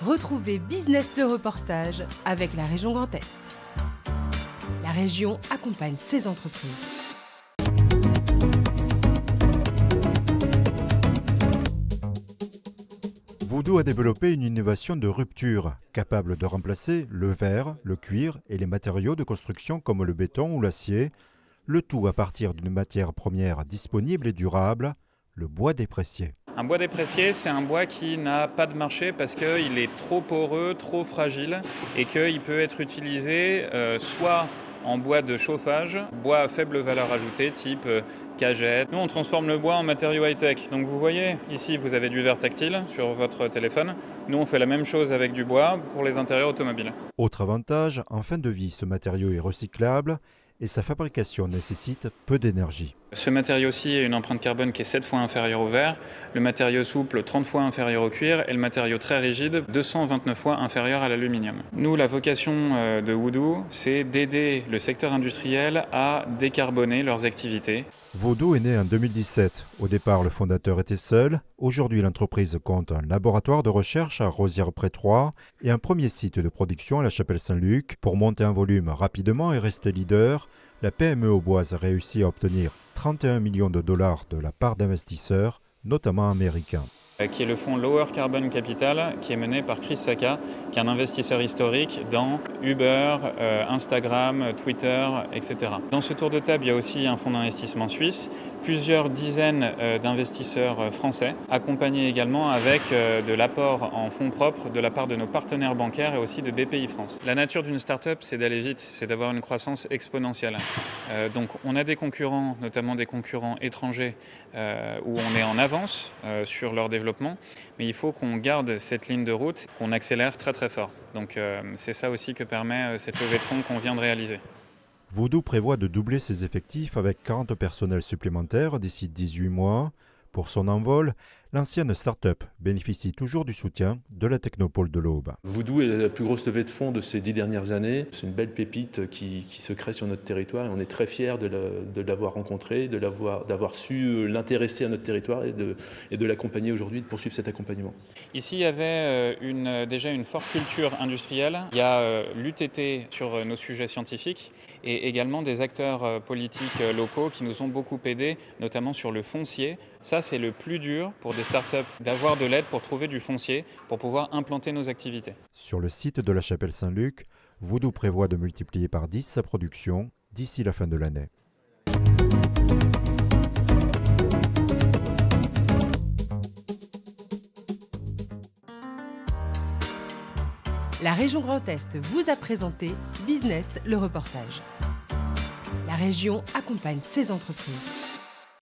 Retrouvez Business le reportage avec la région Grand Est. La région accompagne ses entreprises. Voodoo a développé une innovation de rupture, capable de remplacer le verre, le cuir et les matériaux de construction comme le béton ou l'acier, le tout à partir d'une matière première disponible et durable, le bois déprécié. Un bois déprécié, c'est un bois qui n'a pas de marché parce qu'il est trop poreux, trop fragile et qu'il peut être utilisé soit en bois de chauffage, bois à faible valeur ajoutée, type cagette. Nous, on transforme le bois en matériaux high-tech. Donc vous voyez, ici, vous avez du verre tactile sur votre téléphone. Nous, on fait la même chose avec du bois pour les intérieurs automobiles. Autre avantage, en fin de vie, ce matériau est recyclable et sa fabrication nécessite peu d'énergie. Ce matériau-ci a une empreinte carbone qui est 7 fois inférieure au verre, le matériau souple 30 fois inférieur au cuir et le matériau très rigide 229 fois inférieur à l'aluminium. Nous, la vocation de Voodoo, c'est d'aider le secteur industriel à décarboner leurs activités. Voodoo est né en 2017. Au départ, le fondateur était seul. Aujourd'hui, l'entreprise compte un laboratoire de recherche à Rosières-près-Troyes et un premier site de production à la Chapelle-Saint-Luc. Pour monter en volume rapidement et rester leader, la PME auboise a réussi à obtenir 31 millions de dollars de la part d'investisseurs, notamment américains. Qui est le fonds Lower Carbon Capital, qui est mené par Chris Sacca, qui est un investisseur historique dans Uber, Instagram, Twitter, etc. Dans ce tour de table, il y a aussi un fonds d'investissement suisse, plusieurs dizaines d'investisseurs français, accompagnés également avec de l'apport en fonds propres de la part de nos partenaires bancaires et aussi de BPI France. La nature d'une start-up, c'est d'aller vite, c'est d'avoir une croissance exponentielle. Donc on a des concurrents, notamment des concurrents étrangers, où on est en avance sur leur développement, mais il faut qu'on garde cette ligne de route, qu'on accélère très très fort. Donc c'est ça aussi que permet cette levée de fonds qu'on vient de réaliser. Voodoo prévoit de doubler ses effectifs avec 40 personnels supplémentaires d'ici 18 mois. Pour son envol, l'ancienne start-up bénéficie toujours du soutien de la Technopole de l'Aube. Voodoo est la plus grosse levée de fonds de ces 10 dernières années. C'est une belle pépite qui se crée sur notre territoire et on est très fiers de l'avoir rencontré, d'avoir su l'intéresser à notre territoire et de l'accompagner aujourd'hui, de poursuivre cet accompagnement. Ici, il y avait déjà une forte culture industrielle. Il y a l'UTT sur nos sujets scientifiques et également des acteurs politiques locaux qui nous ont beaucoup aidés, notamment sur le foncier. Ça, c'est le plus dur pour des startups, d'avoir de l'aide pour trouver du foncier, pour pouvoir implanter nos activités. Sur le site de la Chapelle-Saint-Luc, Voodoo prévoit de multiplier par 10 sa production d'ici la fin de l'année. La région Grand Est vous a présenté Business le reportage. La région accompagne ses entreprises.